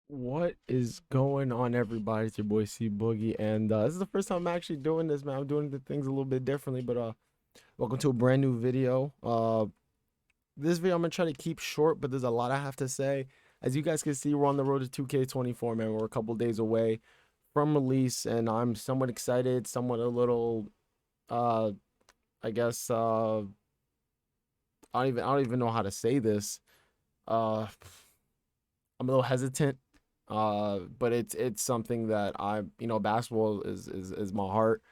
What is going on, everybody? It's your boy C Boogie, and this is the first time I'm actually doing this, man. I'm doing the things a little bit differently, but welcome to a brand new video. This video I'm gonna try to keep short, but there's a lot I have to say. As you guys can see, we're on the road to 2K24, man. We're a couple days away from release, and I'm somewhat excited, somewhat a little, uh, I guess, I don't even know how to say this. Uh, I'm a little hesitant, but it's something that basketball is my heart.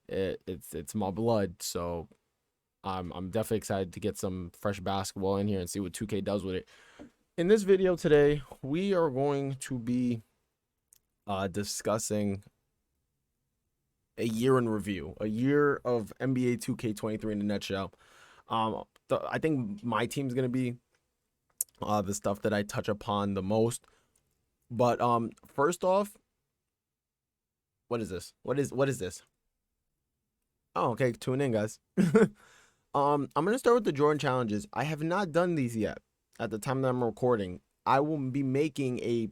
It's my blood. So I'm definitely excited to get some fresh basketball in here and see what 2K does with it. In this video today, we are going to be discussing a year in review, a year of NBA 2K23 in a nutshell. I think my team's gonna be the stuff that I touch upon the most. But first off, what is this? What is this? Oh, okay. Tune in, guys. I'm gonna start with the Jordan challenges. I have not done these yet. At the time that I'm recording, I will be making a.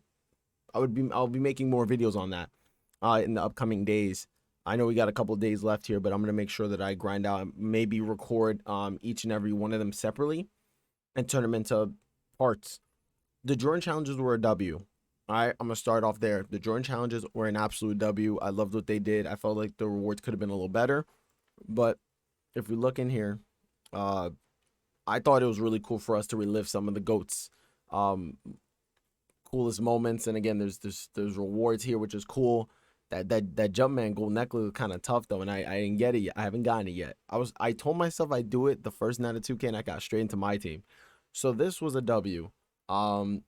I'll be making more videos on that, in the upcoming days. I know we got a couple of days left here, but I'm gonna make sure that I grind out and maybe record each and every one of them separately and turn them into parts. The Jordan challenges were a W. All right, I'm gonna start off there. The Jordan challenges were an absolute W. I loved what they did. I felt like the rewards could have been a little better, but if we look in here, uh, I thought it was really cool for us to relive some of the goats, um, coolest moments. And again, there's rewards here, which is cool. That Jumpman gold necklace was kind of tough though, and I didn't get it yet. I haven't gotten it yet. I told myself I'd do it the first night of 2K, and I got straight into my team. So this was a W. Um,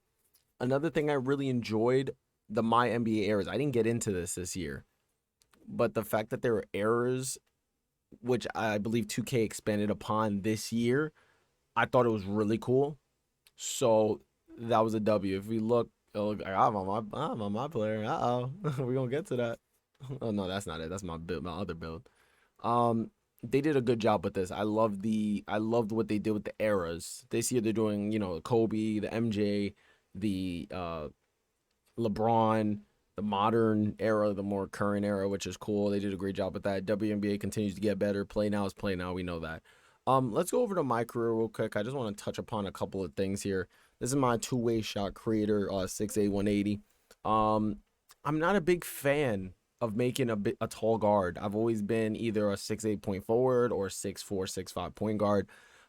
Another thing I really enjoyed, the my NBA errors. I didn't get into this year, but the fact that there were errors, which I believe 2K expanded upon this year, I thought it was really cool. So that was a W. If we look, oh, I'm on my player. Uh-oh. We're gonna get to that. Oh no, that's not it. That's my build, my other build. Um, they did a good job with this. I loved what they did with the eras. This year they're doing, Kobe, the MJ, the LeBron, the modern era, the more current era, which is cool. They did a great job with that. WNBA continues to get better. Play now is play now. We know that. Let's go over to my career real quick. I just want to touch upon a couple of things here. This is my two-way shot creator, 6'8", 180. Um, I'm not a big fan of making a tall guard. I've always been either a 6'8" point forward or 6'4", 6'5" point guard.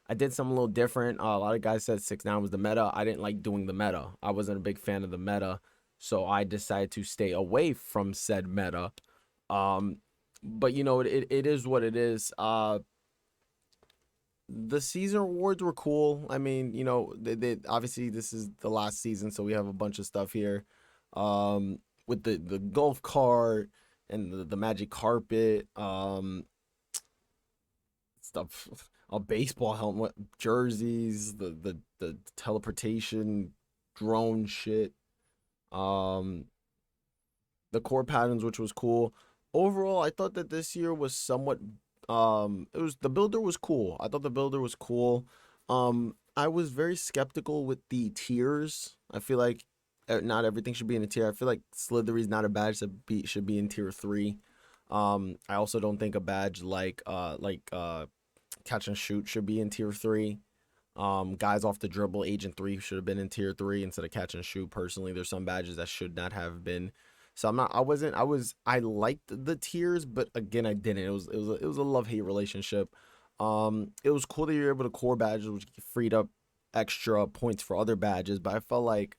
I did something a little different. A lot of guys said 6'9" was the meta. I didn't like doing the meta. I wasn't a big fan of the meta. So I decided to stay away from said meta. Um, but it is what it is. The season awards were cool. I mean, they obviously this is the last season, so we have a bunch of stuff here. With the golf cart and the magic carpet, stuff, a baseball helmet, jerseys, the teleportation drone shit. Um, the core patterns, which was cool. Overall, I thought that this year was somewhat it was the builder was cool. I thought the builder was cool. I was very skeptical with the tiers. I feel like not everything should be in a tier. I feel like Slithery's not a badge that should be in tier 3. I also don't think a badge like catch and shoot should be in tier 3. Guys off the dribble, Agent 3 should have been in tier 3 instead of catch and shoot. Personally, there's some badges that should not have been. So I liked the tiers, but again, I didn't. It was a love-hate relationship. It was cool that you're able to core badges, which freed up extra points for other badges, but I felt like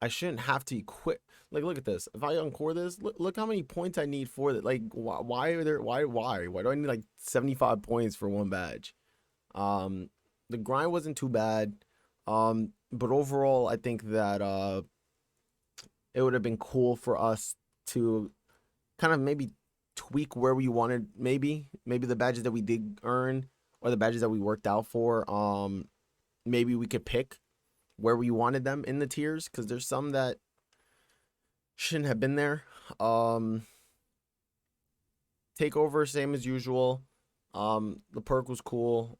I shouldn't have to equip. Like, look at this. If I uncore this, look how many points I need for that. Like, why are there? Why do I need like 75 points for one badge? Um, the grind wasn't too bad. But overall, I think that it would have been cool for us to kind of maybe tweak where we wanted, maybe the badges that we did earn or the badges that we worked out for. Maybe we could pick where we wanted them in the tiers because there's some that shouldn't have been there. Um, Takeover, same as usual. The perk was cool.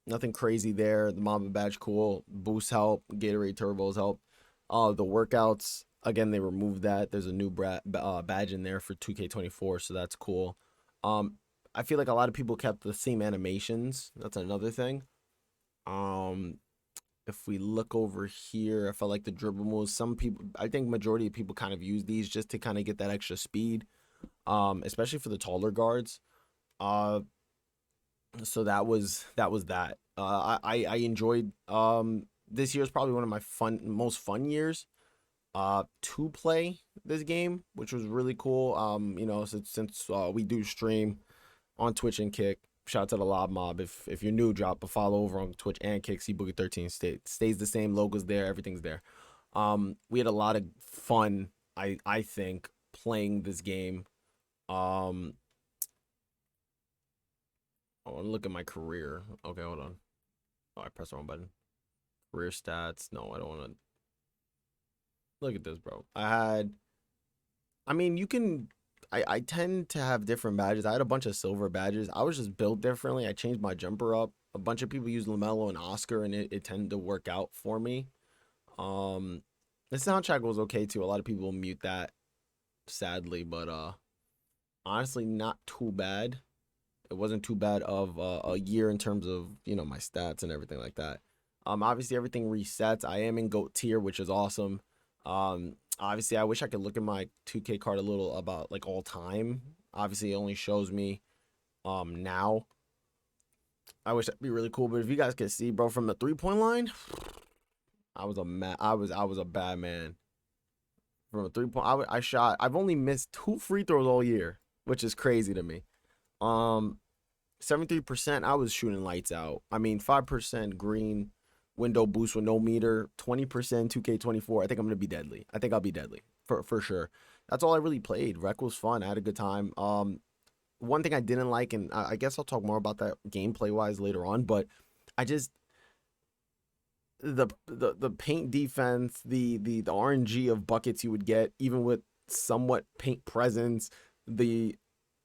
Nothing crazy there. The Mamba badge cool. Boost help. Gatorade turbos help. The workouts. Again, they removed that. There's a new badge in there for 2K24, so that's cool. Um, I feel like a lot of people kept the same animations. That's another thing. Um, if we look over here, I felt like the dribble moves. Some people, I think majority of people kind of use these just to kind of get that extra speed. Especially for the taller guards. Uh, so that was that. I enjoyed. This year's probably one of my most fun years. To play this game, which was really cool. Since we do stream on Twitch and Kick. Shout out to the L.O.B Mob. If you're new, drop a follow over on Twitch and Kick. See Boogie 13 stays the same. Logos there. Everything's there. We had a lot of fun. I think playing this game. Um, I want to look at my career. Okay, hold on. Oh, I pressed the wrong button. Career stats. No, I don't want to. Look at this, bro. I mean, you can. I tend to have different badges. I had a bunch of silver badges. I was just built differently. I changed my jumper up. A bunch of people use LaMelo and Oscar, and it tended to work out for me. Um, the soundtrack was okay too. A lot of people mute that, sadly, but honestly, not too bad. It wasn't too bad of a year in terms of my stats and everything like that. Obviously everything resets. I am in GOAT tier, which is awesome. Obviously I wish I could look at my 2K card a little about like all time. Obviously it only shows me now. I wish that'd be really cool, but if you guys could see, bro, from the 3-point line, I was a bad man from a 3-point. I shot. I've only missed 2 free throws all year, which is crazy to me. Um, 73%, I was shooting lights out. I mean, 5% green window boost with no meter, 20% 2K24. I think I'm gonna be deadly. I think I'll be deadly for sure. That's all I really played. Rec was fun. I had a good time. One thing I didn't like, and I guess I'll talk more about that gameplay wise later on, but I just the paint defense, the RNG of buckets you would get, even with somewhat paint presence, the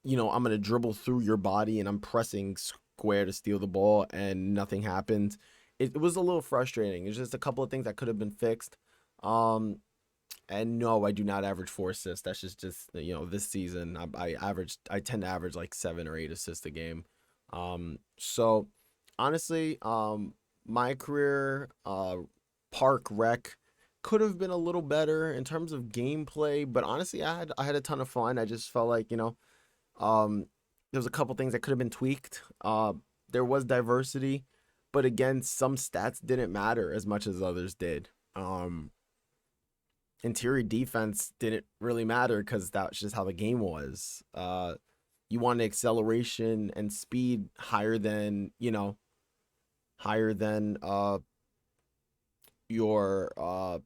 I'm gonna dribble through your body and I'm pressing square to steal the ball and nothing happens. It was a little frustrating. It's just a couple of things that could have been fixed. Um, and no, I do not average 4 assists. That's just this season I tend to average like 7 or 8 assists a game. So honestly, my career, park rec could have been a little better in terms of gameplay, but honestly, I had a ton of fun. I just felt like um, there was a couple things that could have been tweaked. There was diversity, but again, some stats didn't matter as much as others did. Interior defense didn't really matter because that's just how the game was. You wanted acceleration and speed higher than your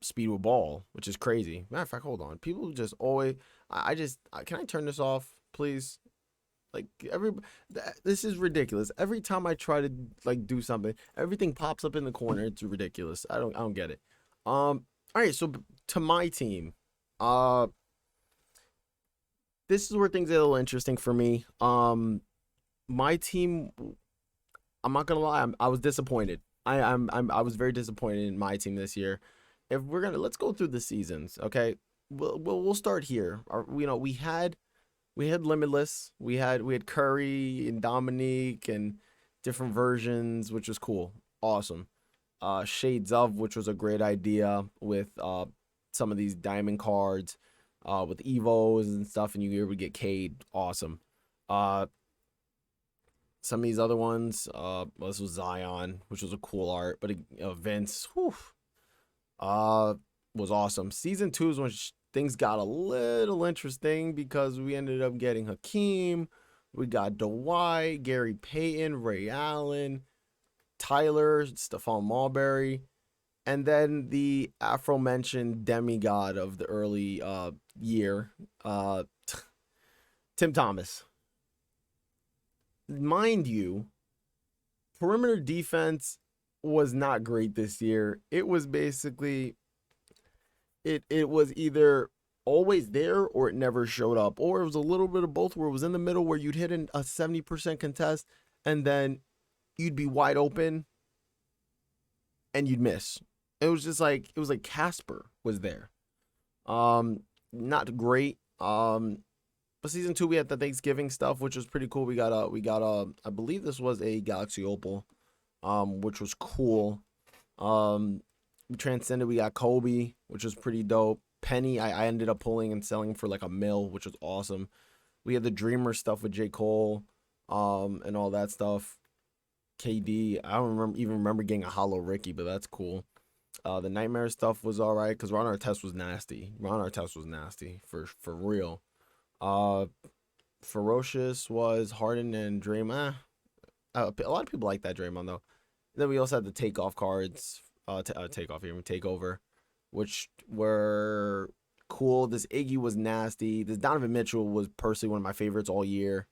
speed with ball, which is crazy. Matter of fact, hold on. People just always. Can I turn this off, please? Like this is ridiculous. Every time I try to like do something, everything pops up in the corner. It's ridiculous. I don't get it. All right, so to my team, uh, this is where things get a little interesting for me. My team, I'm not gonna lie, I was disappointed. I was very disappointed in my team this year. If we're gonna let's go through the seasons, okay? We'll start here. We had Limitless, we had Curry and Dominique and different versions, which was cool, awesome. Shades of, which was a great idea with some of these diamond cards, with Evos and stuff, and you were able to get Cade, awesome. Uh, some of these other ones, well, this was Zion, which was a cool art, but Vince, whew, uh, was awesome. Season 2 is when things got a little interesting because we ended up getting Hakeem, we got Dwight, Gary Payton, Ray Allen, Tyler, Stephon Marbury, and then the aforementioned demigod of the early year, uh, Tim Thomas. Mind you, perimeter defense was not great this year. It was basically it was either always there or it never showed up, or it was a little bit of both, where it was in the middle, where you'd hit a 70% contest and then you'd be wide open and you'd miss. It was like Casper was there. Not great. But season two we had the Thanksgiving stuff, which was pretty cool. We got I believe this was a Galaxy Opal, which was cool. We transcended. We got Kobe, which was pretty dope. Penny, I ended up pulling and selling for like a mil, which was awesome. We had the Dreamer stuff with J. Cole, and all that stuff. KD, I don't remember getting a hollow Ricky, but that's cool. The Nightmare stuff was all right because Ron Artest was nasty. Ron Artest was nasty for real. Uh, Ferocious was Harden and Draymond. A lot of people like that Draymond though. Then we also had the takeoff cards, takeoff here, takeover, which were cool. This Iggy was nasty. This Donovan Mitchell was personally one of my favorites all year.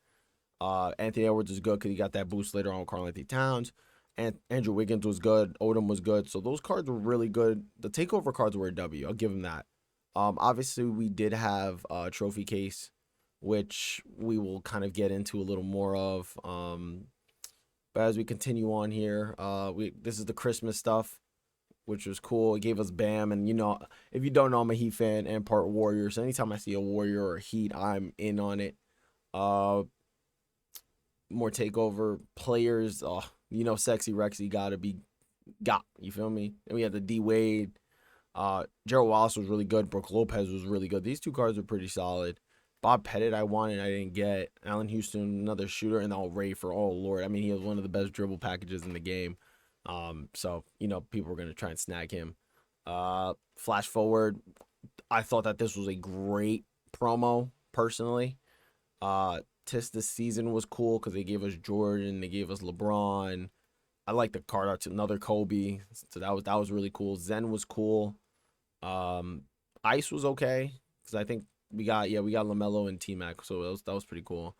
Anthony Edwards was good because he got that boost later on with Karl Anthony Towns. And Andrew Wiggins was good. Odom was good. So those cards were really good. The takeover cards were a W. I'll give him that. Obviously we did have a trophy case, which we will kind of get into a little more of. But as we continue on here, this is the Christmas stuff, which was cool. It gave us Bam, and if you don't know, I'm a Heat fan and part Warrior. So anytime I see a Warrior or a Heat, I'm in on it. More takeover players. Sexy Rexy gotta be got. You feel me? And we had the D Wade. Gerald Wallace was really good. Brooke Lopez was really good. These two cards were pretty solid. Bob Pettit, I wanted, I didn't get. Allen Houston, another shooter, and now Ray for oh lord. I mean, he was one of the best dribble packages in the game. So people were gonna try and snag him. Flash forward, I thought that this was a great promo personally. Tis this season was cool because they gave us Jordan, they gave us LeBron. I like the card art, another Kobe, so that was really cool. Zen was cool. Ice was okay because I think we got LaMelo and T Mac, so that was pretty cool.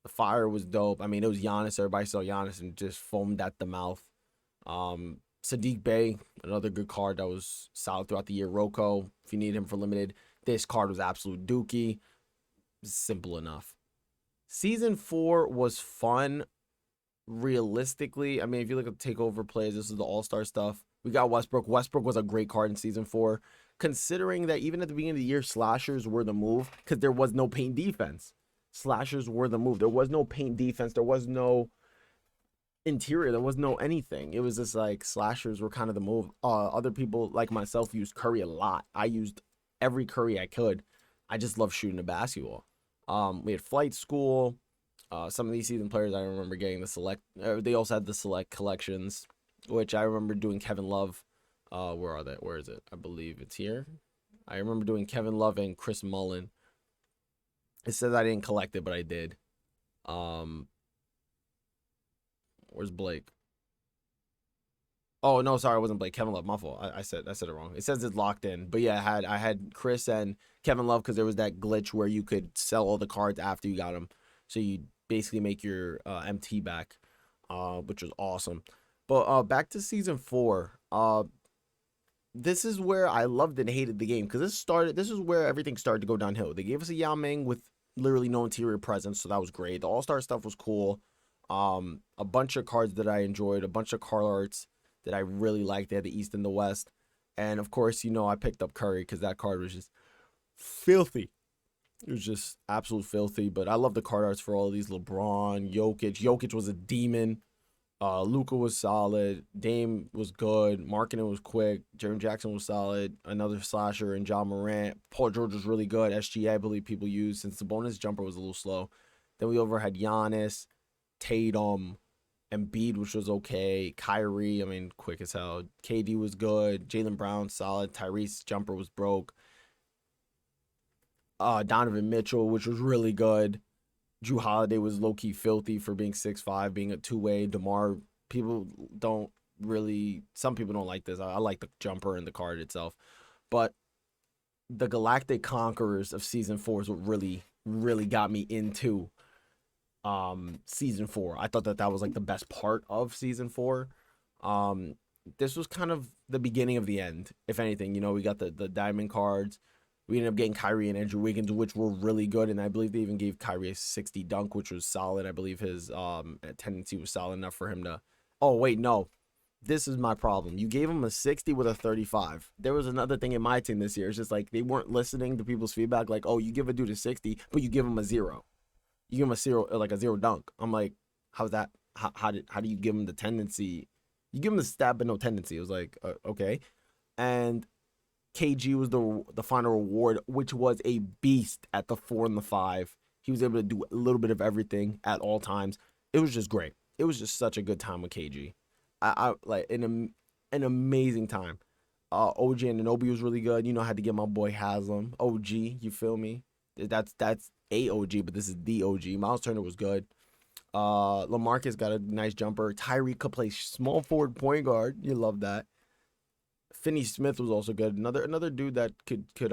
The fire was dope. I mean, it was Giannis. Everybody saw Giannis and just foamed at the mouth. Sadiq Bey, another good card that was solid throughout the year. Rocco, if you need him for limited, this card was absolute dookie. Simple enough. Season 4 was fun. Realistically, I mean, if you look at the takeover plays, this is the all-star stuff. We got Westbrook. Westbrook was a great card in season 4, considering that even at the beginning of the year, slashers were the move because there was no paint defense. Slashers were the move. There was no paint defense. There was no interior. There was no anything. It was just like slashers were kind of the move. Other people like myself used Curry a lot. I used every Curry I could. I just love shooting the basketball. We had Flight School. Some of these season players I remember getting the select. They also had the select collections, which I remember doing Kevin Love. Where are they? Where is it? I believe it's here. I remember doing Kevin Love and Chris Mullin. It says I didn't collect it, but I did. Um, where's Blake? Oh no, sorry, it wasn't Blake. Kevin Love, my fault. I said it wrong. It says it's locked in, but yeah, I had Chris and Kevin Love because there was that glitch where you could sell all the cards after you got them, so you basically make your MT back, which was awesome. But back to season 4. This is where I loved and hated the game because This is where everything started to go downhill. They gave us a Yao Ming with literally no interior presence, so that was great. The All Star stuff was cool. A bunch of cards that I enjoyed, a bunch of card arts that I really liked. They had the East and the West, and of course, I picked up Curry because that card was just filthy. It was just absolute filthy. But I love the card arts for all of these. LeBron, Jokic. Jokic was a demon. Luka was solid. Dame was good. Markkinen was quick. Jaren Jackson was solid. Another slasher and John Morant. Paul George was really good. SGA, I believe people used since the bonus jumper was a little slow. Then we had Giannis, Tatum, Embiid, which was okay. Kyrie, I mean, quick as hell. KD was good. Jaylen Brown, solid. Tyrese jumper was broke. Donovan Mitchell, which was really good. Drew Holiday was low-key filthy for being 6'5", being a two-way. DeMar, some people don't like this. I like the jumper and the card itself. But the Galactic Conquerors of Season 4 is what really, really got me into Season 4. I thought that was like the best part of Season 4. This was kind of the beginning of the end, if anything. We got the diamond cards. We ended up getting Kyrie and Andrew Wiggins, which were really good, and I believe they even gave Kyrie a 60 dunk, which was solid. I believe his tendency was solid enough for him to. Oh wait, no, This is my problem. You gave him a 60 with a 35. There was another thing in my team this year. It's just like they weren't listening to people's feedback. Like, oh, you give a dude a 60, but you give him a 0. You give him a 0, like a 0 dunk. I'm like, how's that? How do you give him the tendency? You give him the stat, but no tendency. It was like, okay. And KG was the final reward, which was a beast at the 4 and the 5. He was able to do a little bit of everything at all times. It was just great. It was just such a good time with KG. I like an amazing time. OG and Anobi was really good. You know, I had to get my boy Haslam. OG, you feel me? That's a OG, but this is the OG. Miles Turner was good. LaMarcus got a nice jumper. Tyree could play small forward point guard. You love that. Finney Smith was also good. Another dude that could get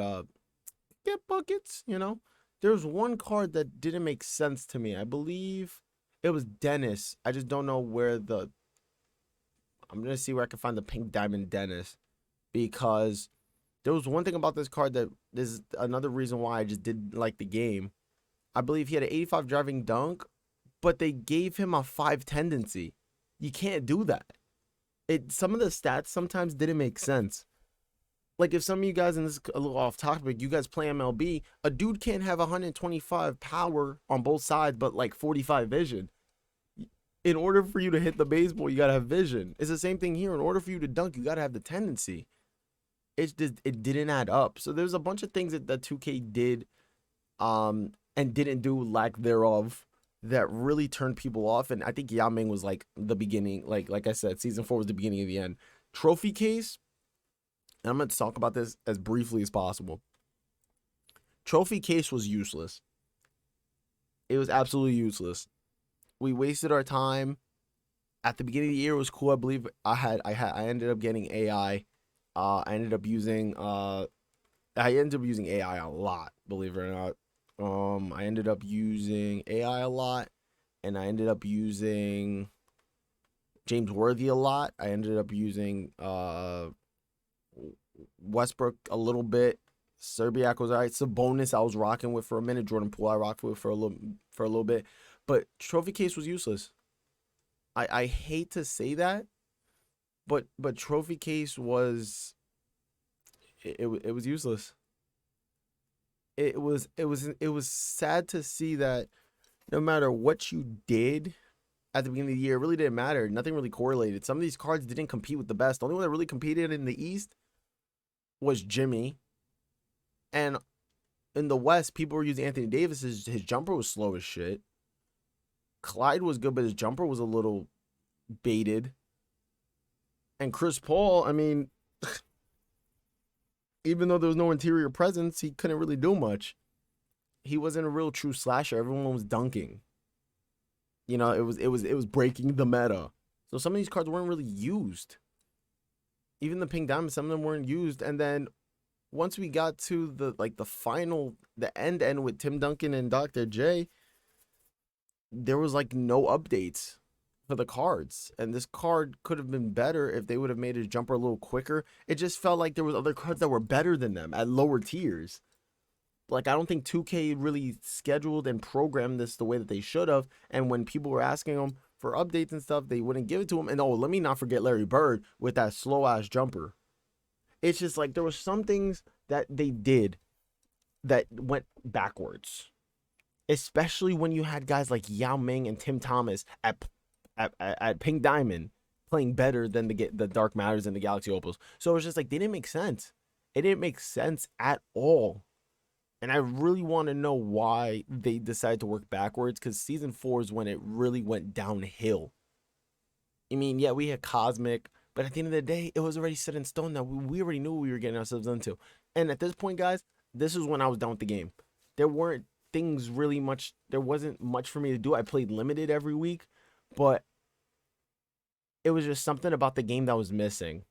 buckets, you know. There was one card that didn't make sense to me. I believe it was Dennis. I just don't know where I'm going to see where I can find the pink diamond Dennis, because there was one thing about this card that is another reason why I just didn't like the game. I believe he had an 85 driving dunk, but they gave him a 5 tendency. You can't do that. Some of the stats sometimes didn't make sense. Like, if some of you guys, and this is a little off topic, you guys play MLB, a dude can't have 125 power on both sides, but like 45 vision. In order for you to hit the baseball, you gotta have vision. It's the same thing here. In order for you to dunk, you gotta have the tendency. It didn't add up. So there's a bunch of things that 2K did, and didn't do, lack thereof, that really turned people off. And I think Yao Ming was like the beginning. Like I said, season 4 was the beginning of the end. Trophy case. And I'm going to talk about this as briefly as possible. Trophy case was useless. It was absolutely useless. We wasted our time. At the beginning of the year, it was cool. I believe I ended up getting AI. I ended up using AI a lot, believe it or not. I ended up using AI a lot, and I ended up using James Worthy a lot. I ended up using Westbrook a little bit. Serbiak was alright. Sabonis I was rocking with for a minute. Jordan Poole I rocked with for a little bit. But trophy case was useless. I hate to say that, but trophy case was it was useless. It was sad to see that no matter what you did at the beginning of the year, it really didn't matter. Nothing really correlated. Some of these cards didn't compete with the best. The only one that really competed in the East was Jimmy. And in the West, people were using Anthony Davis. His jumper was slow as shit. Clyde was good, but his jumper was a little baited. And Chris Paul, I mean, even though there was no interior presence, he couldn't really do much. He wasn't a real true slasher. Everyone was dunking. You know, it was breaking the meta. So some of these cards weren't really used. Even the pink diamond, some of them weren't used. And then once we got to the final, the end with Tim Duncan and Dr. J, there was like no updates for the cards. And this card could have been better if they would have made his jumper a little quicker. It just felt like there was other cards that were better than them at lower tiers. Like, I don't think 2K really scheduled and programmed this the way that they should have. And when people were asking them for updates and stuff, they wouldn't give it to them. And oh, let me not forget Larry Bird with that slow ass jumper. It's just like there were some things that they did that went backwards, especially when you had guys like Yao Ming and Tim Thomas at Pink Diamond playing better than the Dark Matters and the Galaxy Opals. So it was just like they didn't make sense. It didn't make sense at all. And I really want to know why they decided to work backwards, because season 4 is when it really went downhill. I mean, yeah, we had Cosmic, but at the end of the day, it was already set in stone that we already knew what we were getting ourselves into. And at this point, guys, this is when I was done with the game. There weren't things really much. There wasn't much for me to do. I played limited every week, but it was just something about the game that was missing.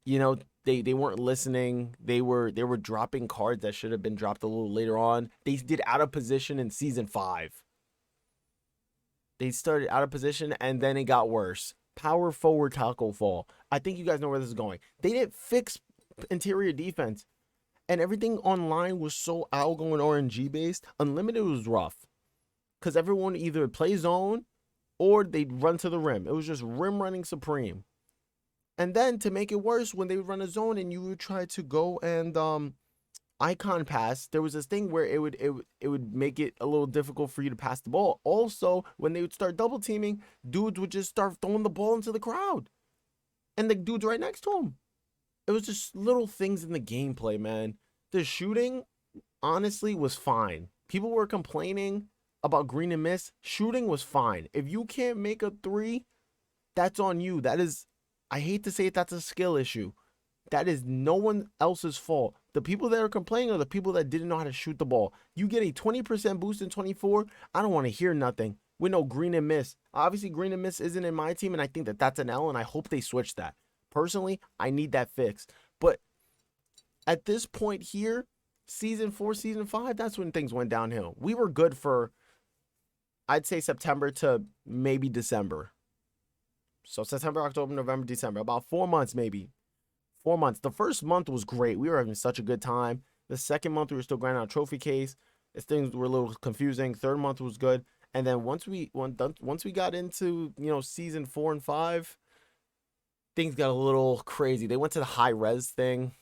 You know, they weren't listening. They were dropping cards that should have been dropped a little later on. They did out of position in season 5. They started out of position and then it got worse. Power forward tackle fall. I think you guys know where this is going. They didn't fix interior defense. And everything online was so outgoing RNG based. Unlimited was rough. Because everyone either play zone or they'd run to the rim. It was just rim running supreme. And then to make it worse, when they would run a zone and you would try to go and icon pass, there was this thing where it would make it a little difficult for you to pass the ball. Also, when they would start double teaming, dudes would just start throwing the ball into the crowd, and the dude's right next to him. It was just little things in the gameplay, man. The shooting, honestly, was fine. People were complaining about green and miss. Shooting was fine. If you can't make a three, that's on you. That is, I hate to say it, that's a skill issue. That is no one else's fault. The people that are complaining are the people that didn't know how to shoot the ball. You get a 20% boost in 24. I don't want to hear nothing. We know green and miss. Obviously, green and miss isn't in my team, and I think that that's an L, and I hope they switch that. Personally, I need that fixed. But at this point here, season 4, season 5, that's when things went downhill. We were good for, I'd say, September to maybe December. So September, October, November, December, about 4 months maybe. 4 months. The first month was great. We were having such a good time. The second month, we were still grinding out a trophy case. Things were a little confusing. Third month was good. And then once we got into, season 4 and 5, things got a little crazy. They went to the high res thing.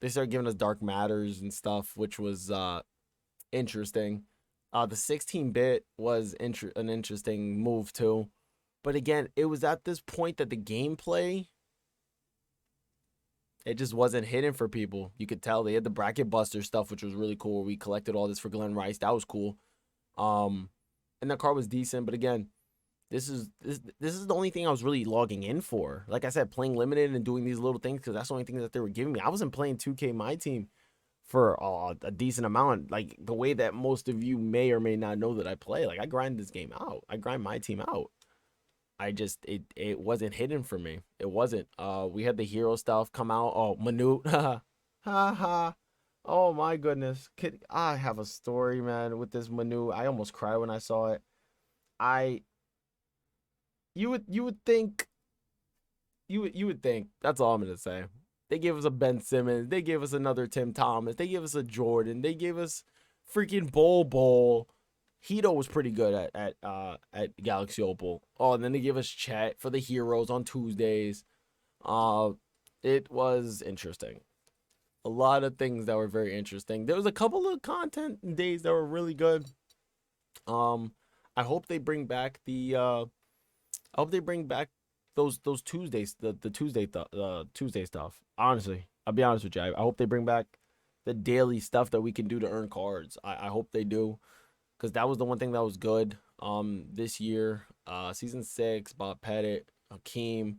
They started giving us dark matters and stuff, which was interesting. The 16-bit was an interesting move too. But again, it was at this point that the gameplay, it just wasn't hidden for people. You could tell they had the bracket buster stuff, which was really cool. We collected all this for Glenn Rice. That was cool. And that card was decent. But again, this is the only thing I was really logging in for. Like I said, playing limited and doing these little things because that's the only thing that they were giving me. I wasn't playing 2K my team for a decent amount. Like the way that most of you may or may not know that I play. Like I grind this game out. I grind my team out. I just it wasn't hidden for me. It wasn't. We had the hero stuff come out. Oh, Manute. Ha ha. Oh my goodness. I have a story, man, with this Manute. I almost cried when I saw it. I you would think you would think. That's all I'm gonna say. They gave us a Ben Simmons. They gave us another Tim Thomas. They gave us a Jordan. They gave us freaking Bol. Hito was pretty good at Galaxy Opal. Oh, and then they gave us Chet for the heroes on Tuesdays. It was interesting. A lot of things that were very interesting. There was a couple of content days that were really good. I hope they bring back I hope they bring back those Tuesdays, the Tuesday stuff. Honestly, I'll be honest with you. I hope they bring back the daily stuff that we can do to earn cards. I hope they do, because that was the one thing that was good this year. Season 6, Bob Pettit, Hakeem,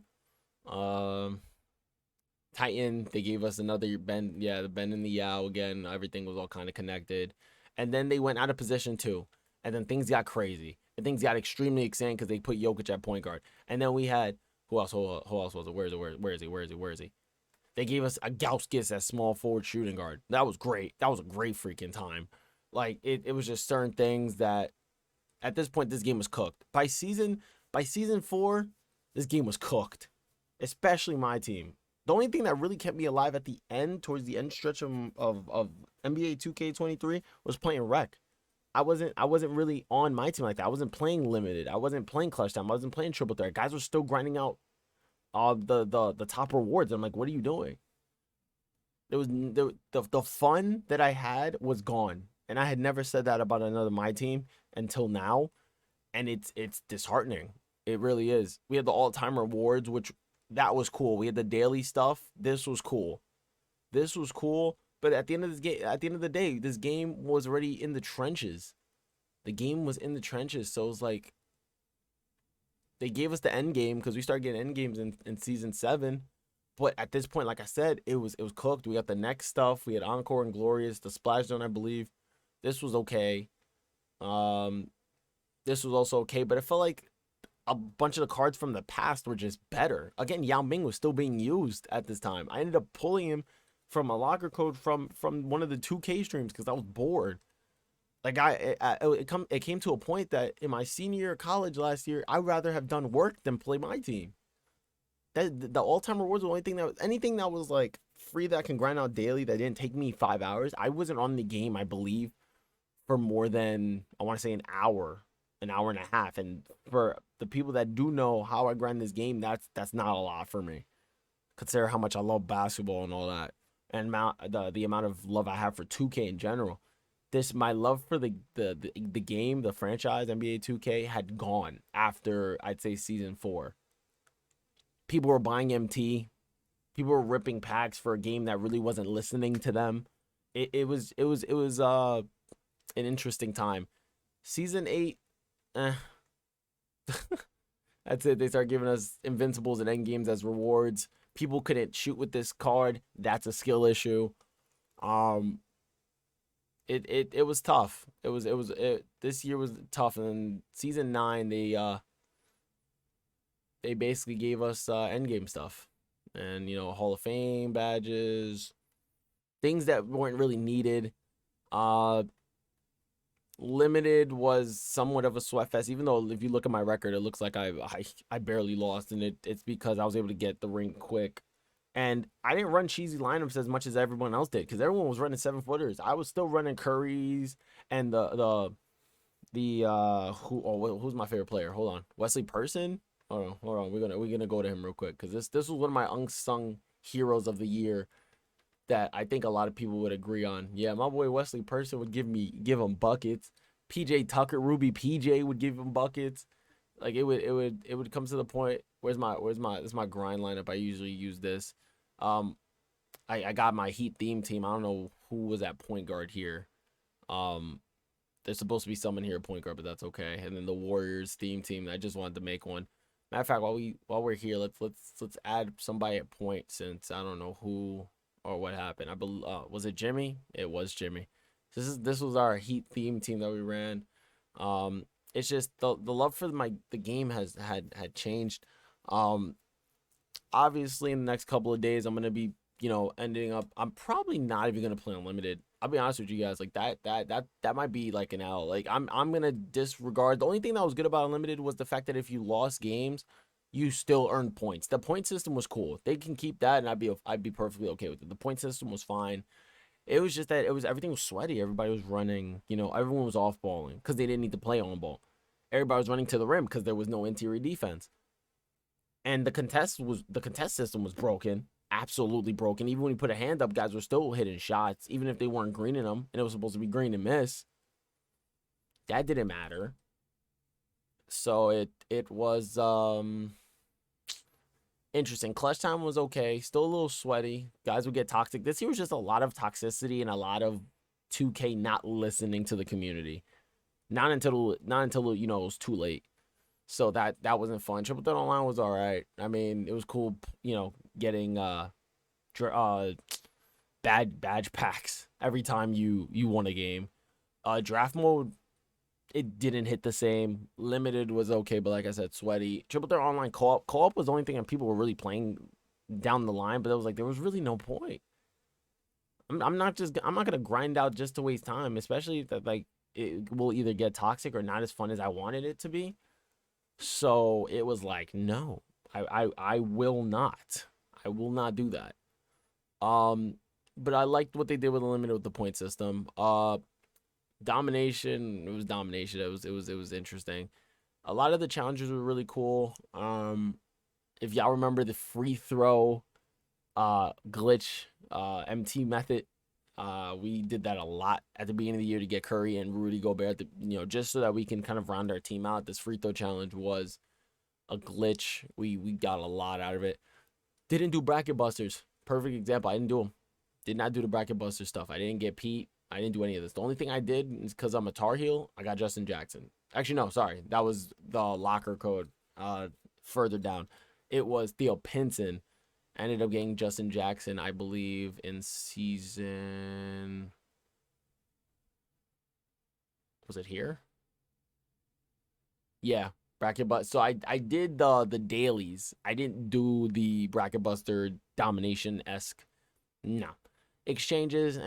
Titan. They gave us another bend. Yeah, the bend in the Yao again. Everything was all kind of connected, and then they went out of position too, and then things got crazy. And things got extremely exciting because they put Jokic at point guard. And then we had, who else was it? Where is he? They gave us a Gauskas as small forward shooting guard. That was great. That was a great freaking time. Like, it was just certain things that, at this point, this game was cooked. By season 4, this game was cooked. Especially my team. The only thing that really kept me alive at the end, towards the end stretch of NBA 2K23, was playing rec. I wasn't really on my team like that. I wasn't playing limited. I wasn't playing clutch time. I wasn't playing triple threat. Guys were still grinding out the top rewards. I'm like, what are you doing? It was the fun that I had was gone, and I had never said that about another my team until now, and it's disheartening. It really is. We had the all-time rewards, which that was cool. We had the daily stuff. This was cool. But at the end of the day, this game was already in the trenches. The game was in the trenches, so it was like they gave us the end game because we started getting end games in season 7. But at this point, like I said, it was cooked. We got the next stuff. We had Encore and Glorious, the Splash Zone, I believe. This was okay. This was also okay, but it felt like a bunch of the cards from the past were just better. Again, Yao Ming was still being used at this time. I ended up pulling him from a locker code from one of the 2K streams because I was bored. Like it came to a point that in my senior year of college last year, I'd rather have done work than play my team. That the all-time rewards was the only thing that was anything that was like free that I can grind out daily that didn't take me 5 hours. I wasn't on the game, I believe, for more than, I want to say, an hour and a half. And for the people that do know how I grind this game, that's not a lot for me. Consider how much I love basketball and all that, and the amount of love I have for 2K in general. This my love for the game, the franchise NBA 2K had gone after I'd say season 4. People were buying MT. People were ripping packs for a game that really wasn't listening to them. It was an interesting time. Season 8, eh, that's it. They start giving us invincibles and end games as rewards. People couldn't shoot with this card. That's a skill issue. Um, it was tough. This year was tough. And then season 9, they basically gave us end game stuff, and Hall of Fame badges, things that weren't really needed. Uh, Limited was somewhat of a sweat fest, even though if you look at my record, it looks like I barely lost, and it's because I was able to get the ring quick. And I didn't run cheesy lineups as much as everyone else did, because everyone was running 7-footers. I was still running Currys and who's my favorite player? Hold on, Wesley Person. Hold on. We're gonna go to him real quick, because this was one of my unsung heroes of the year that I think a lot of people would agree on. Yeah, my boy Wesley Person would give him buckets. PJ Tucker, Ruby PJ would give him buckets. Like it would come to the point. This is my grind lineup. I usually use this. I got my Heat theme team. I don't know who was at point guard here. There's supposed to be someone here at point guard, but that's okay. And then the Warriors theme team. I just wanted to make one. Matter of fact, while we're here, let's add somebody at point, since I don't know who or what happened. Was it Jimmy? It was Jimmy. This was our Heat theme team that we ran. It's just the love for the game had changed. Obviously in the next couple of days I'm gonna be ending up. I'm probably not even gonna play Unlimited. I'll be honest with you guys. Like that might be like an L. Like I'm gonna disregard. The only thing that was good about Unlimited was the fact that if you lost games, you still earned points. The point system was cool. They can keep that, and I'd be perfectly okay with it. The point system was fine. It was just that everything was sweaty. Everybody was running. Everyone was off balling because they didn't need to play on ball. Everybody was running to the rim because there was no interior defense. And the contest system was broken, absolutely broken. Even when you put a hand up, guys were still hitting shots, even if they weren't greening them, and it was supposed to be green and miss. That didn't matter. So it was interesting. Clutch time was okay, still a little sweaty. Guys would get toxic. This year was just a lot of toxicity and a lot of 2K not listening to the community. Not until it was too late. So that wasn't fun. Triple Threat Online was all right. I mean, it was cool, getting badge packs every time you won a game. Draft mode, it didn't hit the same. Limited was okay, but like I said, sweaty. Triple Threat Online co-op was the only thing that people were really playing down the line, but it was like there was really no point. I'm not gonna grind out just to waste time, especially if that it will either get toxic or not as fun as I wanted it to be. So it was like, no, I will not. I will not do that. But I liked what they did with Unlimited with the point system. Domination, it was domination. It was interesting. A lot of the challenges were really cool. If y'all remember the free throw glitch MT method, we did that a lot at the beginning of the year to get Curry and Rudy Gobert, just so that we can kind of round our team out. This free throw challenge was a glitch. We got a lot out of it. Didn't do bracket busters. Perfect example. I didn't do them. Did not do the bracket buster stuff. I didn't get Pete. I didn't do any of this. The only thing I did is because I'm a Tar Heel, I got Justin Jackson. Actually, no, sorry. That was the locker code further down. It was Theo Pinson. I ended up getting Justin Jackson, I believe, in season... Was it here? Yeah, bracket buster. So I did the dailies. I didn't do the bracket buster domination-esque. No. Exchanges,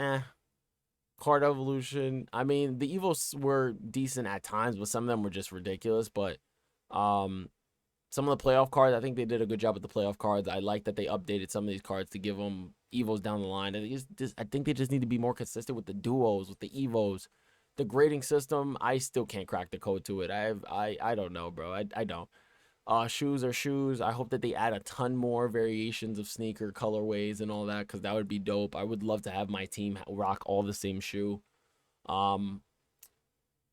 Card evolution. I mean, the evos were decent at times, but some of them were just ridiculous. But some of the playoff cards, I think they did a good job with the playoff cards. I like that they updated some of these cards to give them evos down the line. I think they just need to be more consistent with the duos, with the evos. The grading system, I still can't crack the code to it. I don't know, bro. I don't. Shoes are shoes. I hope that they add a ton more variations of sneaker colorways and all that, because that would be dope. I would love to have my team rock all the same shoe. Um,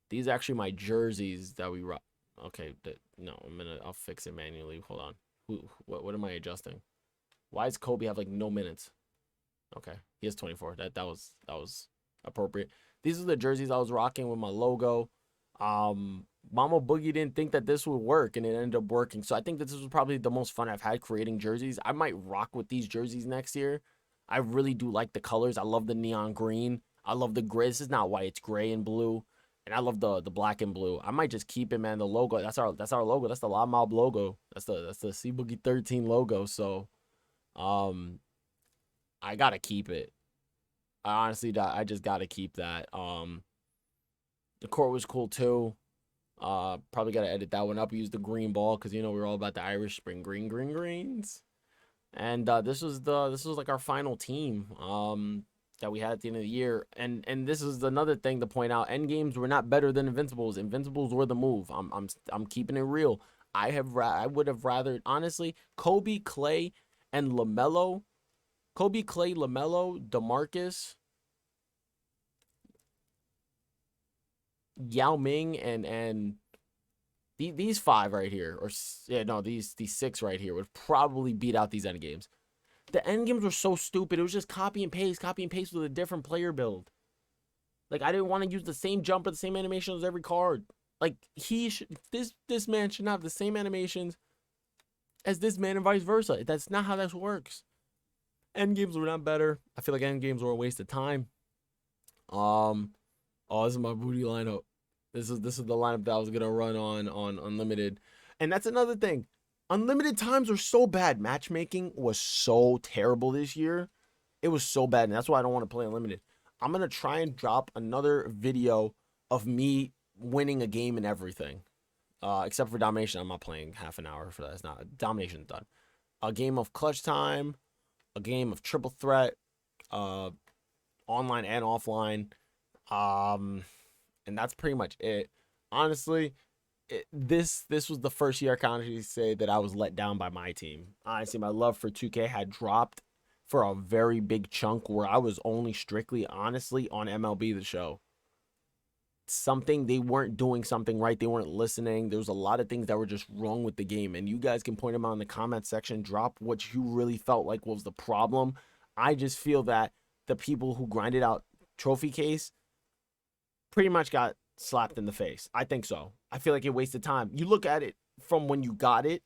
these are actually my jerseys that we rock. Okay, no, I'll fix it manually. Hold on. What am I adjusting? Why does Kobe have like no minutes? Okay, he has 24. That was appropriate. These are the jerseys I was rocking with my logo. Mama Boogie didn't think that this would work, and it ended up working. So I think that this was probably the most fun I've had creating jerseys. I might rock with these jerseys next year. I really do like the colors. I love the neon green. I love the gray. This is not white; it's gray and blue, and I love the black and blue. I might just keep it, man. The logo. That's our logo. That's the L.O.B Mob logo. That's the C Boogie 13 logo. So um, I gotta keep it. I just gotta keep that. The court was cool too. Probably gotta edit that one up. Use the green ball because we're all about the Irish Spring greens. And this was like our final team that we had at the end of the year. And this is another thing to point out. End games were not better than Invincibles. Invincibles were the move. I'm keeping it real. I would have rather, honestly, Kobe, Clay, and LaMelo. Kobe, Clay, LaMelo, DeMarcus, Yao Ming, and these five right here, or yeah, no, these six right here would probably beat out these end games. The end games were so stupid. It was just copy and paste with a different player build. Like I didn't want to use the same jumper, the same animation as every card. Like this man should not have the same animations as this man and vice versa. That's not how this works. End games were not better. I feel like end games were a waste of time. Um, oh, this is my booty lineup. This is the lineup that I was gonna run on Unlimited, and that's another thing. Unlimited times are so bad. Matchmaking was so terrible this year. It was so bad, and that's why I don't want to play Unlimited. I'm gonna try and drop another video of me winning a game and everything. Except for Domination, I'm not playing half an hour for that. It's not Domination's done. A game of Clutch Time, a game of Triple Threat, uh, online and offline. Um, and that's pretty much it. Honestly, this was the first year I can honestly say that I was let down by my team. Honestly, my love for 2K had dropped for a very big chunk where I was only strictly, honestly, on MLB The Show. They weren't doing something right. They weren't listening. There was a lot of things that were just wrong with the game. And you guys can point them out in the comment section. Drop what you really felt like was the problem. I just feel that the people who grinded out Trophy Case pretty much got slapped in the face. I think so. I feel like it wasted time. You look at it from when you got it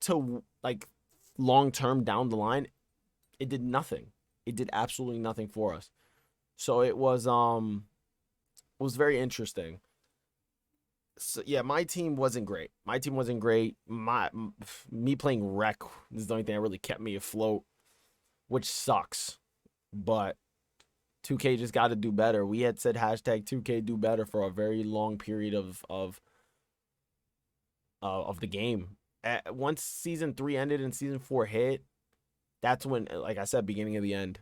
to like long term down the line, it did nothing. It did absolutely nothing for us. So it was very interesting. So yeah, my team wasn't great. My team wasn't great. Me playing rec is the only thing that really kept me afloat, which sucks. But 2K just got to do better. We had said hashtag 2K do better for a very long period of the game. Once season 3 ended and season 4 hit, that's when, like I said, beginning of the end.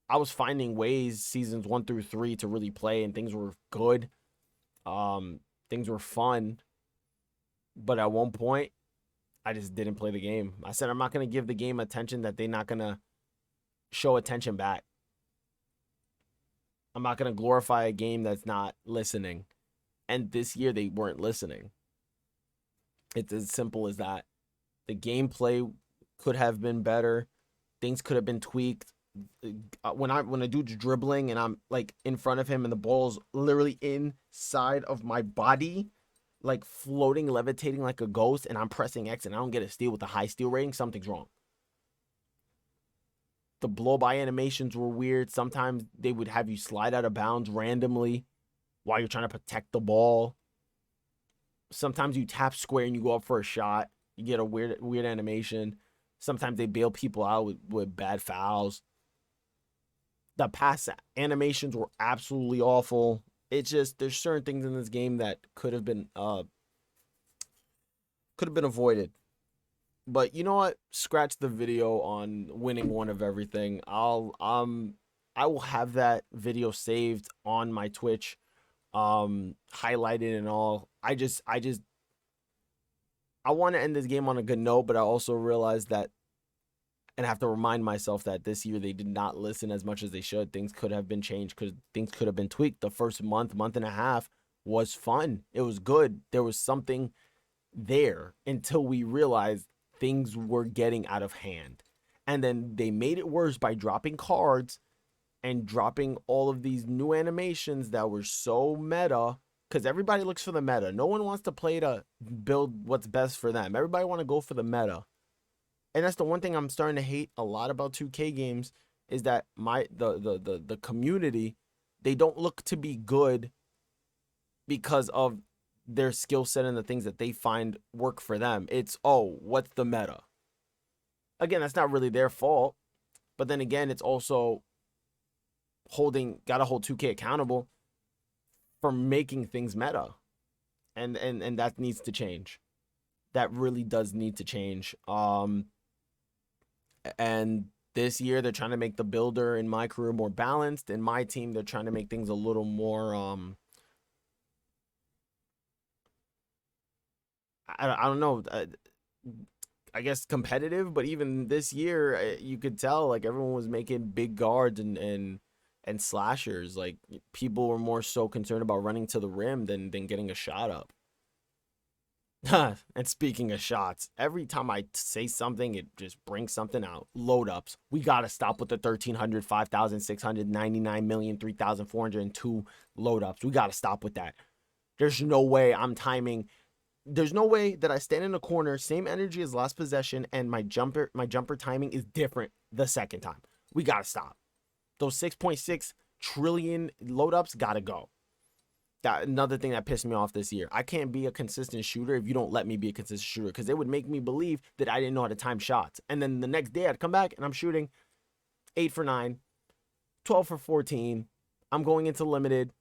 I was finding ways seasons 1 through 3 to really play, and things were good. Things were fun, but at one point, I just didn't play the game. I said I'm not gonna give the game attention that they're not gonna show attention back. I'm not gonna glorify a game that's not listening. And this year they weren't listening. It's as simple as that. The gameplay could have been better. Things could have been tweaked. When a dude's dribbling and I'm like in front of him and the ball's literally inside of my body, like floating, levitating like a ghost, and I'm pressing X and I don't get a steal with a high steal rating, something's wrong. The blow by animations were weird. Sometimes they would have you slide out of bounds randomly while you're trying to protect the ball. Sometimes you tap square and you go up for a shot. You get a weird animation. Sometimes they bail people out with bad fouls. The pass animations were absolutely awful. It's just there's certain things in this game that could have been avoided. But you know what? Scratch the video on winning one of everything. I will have that video saved on my Twitch, highlighted and all. I want to end this game on a good note, but I also realize that, and I have to remind myself that this year they did not listen as much as they should. Things could have been changed, because things could have been tweaked. The first month and a half was fun. It was good. There was something there until we realized things were getting out of hand. And then they made it worse by dropping cards and dropping all of these new animations that were so meta, because everybody looks for the meta. No one wants to play to build what's best for them. Everybody want to go for the meta. And that's the one thing I'm starting to hate a lot about 2K games, is that the community, they don't look to be good because of their skill set and the things that they find work for them. It's, oh, what's the meta? Again, that's not really their fault. But then again, it's also gotta hold 2K accountable for making things meta. And that needs to change. That really does need to change. And this year they're trying to make the builder in my career more balanced. In my team, they're trying to make things a little more I don't know. I guess competitive, but even this year, you could tell like everyone was making big guards and slashers. Like, people were more so concerned about running to the rim than getting a shot up. And speaking of shots, every time I say something, it just brings something out. Load ups. We got to stop with the 1,300, 5,699,000,000, 3,402 load ups. We got to stop with that. There's no way I'm timing. There's no way that I stand in a corner, same energy as last possession, and my jumper timing is different the second time. We got to stop. Those 6.6 trillion load ups got to go. Another thing that pissed me off this year. I can't be a consistent shooter if you don't let me be a consistent shooter, because it would make me believe that I didn't know how to time shots. And then the next day I'd come back and I'm shooting 8 for 9, 12 for 14. I'm going into limited,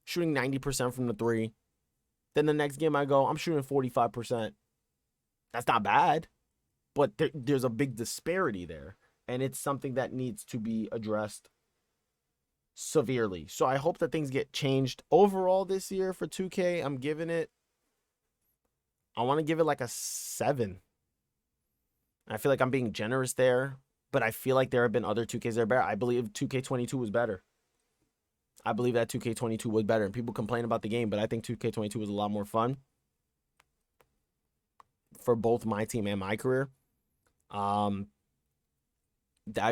shooting 90% from the 3. Then the next game I go, I'm shooting 45%. That's not bad, but there's a big disparity there. And it's something that needs to be addressed severely. So I hope that things get changed overall this year for 2K. I want to give it like a 7. I feel like I'm being generous there, but I feel like there have been other 2Ks that are better. I believe 2K22 was better. I believe that 2K22 was better, and people complain about the game, but I think 2K22 was a lot more fun for both my team and my career. I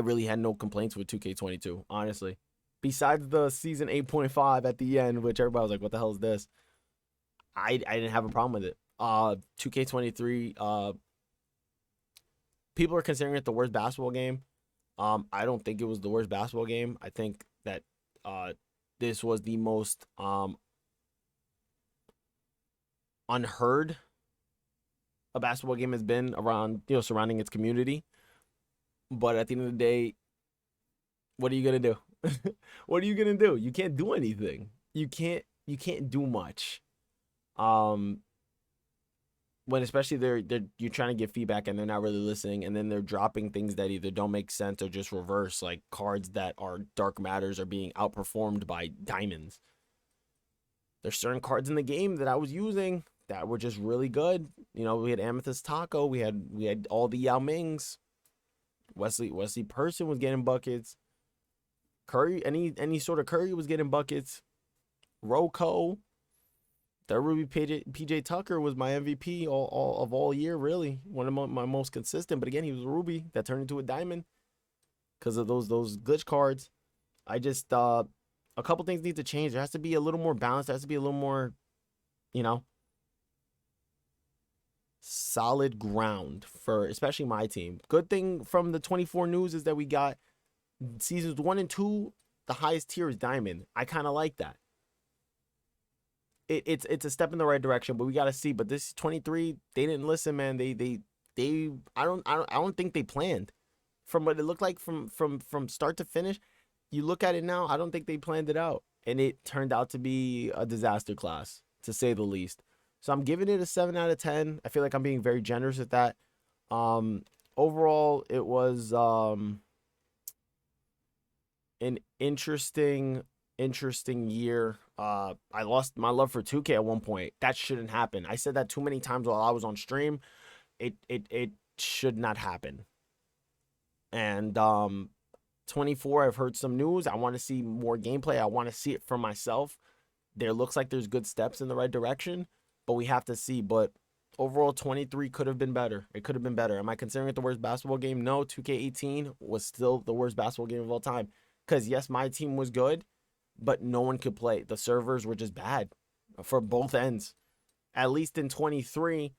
really had no complaints with 2K22, honestly. Besides the season 8.5 at the end, which everybody was like, what the hell is this? I didn't have a problem with it. 2K23, people are considering it the worst basketball game. I don't think it was the worst basketball game. I think that this was the most unheard a basketball game has been around, surrounding its community. But at the end of the day, what are you gonna do? What are you gonna do? You can't do anything. You can't do much. When especially you're trying to get feedback and they're not really listening, and then they're dropping things that either don't make sense or just reverse, like cards that are dark matters are being outperformed by diamonds. There's certain cards in the game that I was using that were just really good. We had Amethyst Taco, we had all the Yao Mings. Wesley Person was getting buckets. Curry, any sort of Curry was getting buckets. Rocco, the Ruby PJ Tucker was my MVP all year, really. One of my most consistent. But again, he was a Ruby that turned into a diamond because of those glitch cards. I just a couple things need to change. There has to be a little more balance. There has to be a little more, solid ground for especially my team. Good thing from the 24 news is that we got seasons 1 and 2. The highest tier is diamond. I kind of like that. It's a step in the right direction, but we gotta see. But this 23, they didn't listen, man. They I don't think they planned. From what it looked like from start to finish, you look at it now, I don't think they planned it out, and it turned out to be a disaster class, to say the least. So I'm giving it a 7 out of 10. I feel like I'm being very generous with that. Overall, it was an interesting year. I lost my love for 2K at one point. That shouldn't happen. I said that too many times while I was on stream. It should not happen. And 24, I've heard some news. I want to see more gameplay. I want to see it for myself. There looks like there's good steps in the right direction, but we have to see. But overall, 23 could have been better. It could have been better. Am I considering it the worst basketball game? No, 2K18 was still the worst basketball game of all time. Because, yes, my team was good, but no one could play. The servers were just bad for both ends. At least in 23,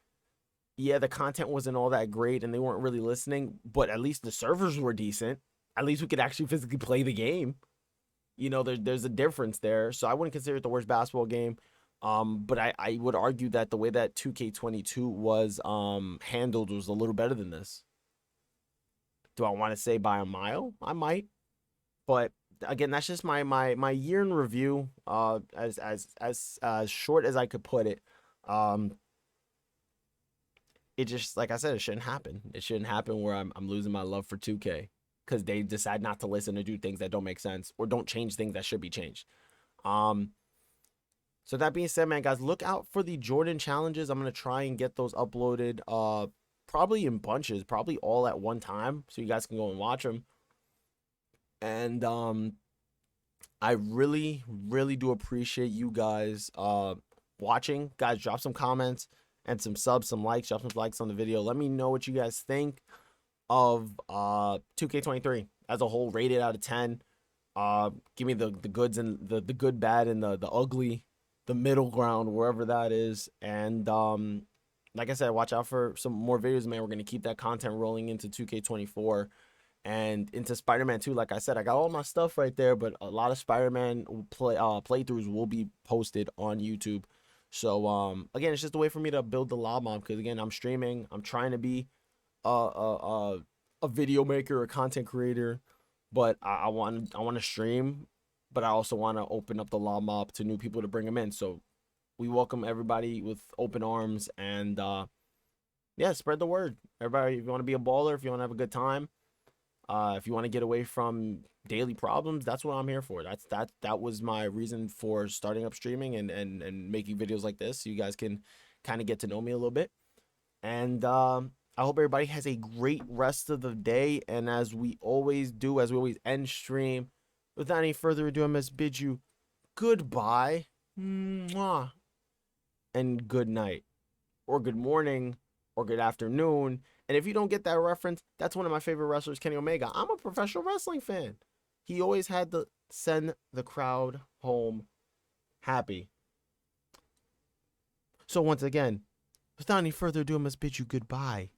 yeah, the content wasn't all that great and they weren't really listening, but at least the servers were decent. At least we could actually physically play the game. There's a difference there. So I wouldn't consider it the worst basketball game. But I would argue that the way that 2K22 was handled was a little better than this. Do I want to say by a mile? I might. But again, that's just my year in review. As short as I could put it. It just, like I said, it shouldn't happen. It shouldn't happen where I'm losing my love for 2K because they decide not to listen or do things that don't make sense or don't change things that should be changed. Um, so that being said, man, guys, look out for the Jordan challenges. I'm gonna try and get those uploaded, probably in bunches, probably all at one time, so you guys can go and watch them. And I really, really do appreciate you guys watching. Guys, drop some comments and some subs, some likes, drop some likes on the video. Let me know what you guys think of 2K23 as a whole, rated out of 10. Give me the goods and the good, bad, and the ugly, the middle ground, wherever that is. And like I said, watch out for some more videos, man. We're gonna keep that content rolling into 2K24 and into Spider-Man 2. Like I said, I got all my stuff right there, but a lot of Spider-Man playthroughs will be posted on YouTube. So again, it's just a way for me to build the L.O.B mob, because again, I'm streaming. I'm trying to be a video maker, a content creator, but I want to stream, but I also want to open up the L.O.B mob to new people to bring them in. So we welcome everybody with open arms, and yeah, spread the word. Everybody, if you want to be a baller, if you want to have a good time, if you want to get away from daily problems, that's what I'm here for. That was my reason for starting up streaming and making videos like this, so you guys can kind of get to know me a little bit. And I hope everybody has a great rest of the day. And as we always do, as we always end stream, without any further ado, I must bid you goodbye, mwah, and good night, or good morning, or good afternoon. And if you don't get that reference, that's one of my favorite wrestlers, Kenny Omega. I'm a professional wrestling fan. He always had to send the crowd home happy. So once again, without any further ado, I must bid you goodbye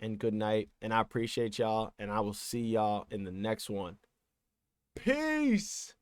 and good night. And I appreciate y'all, and I will see y'all in the next one. Peace.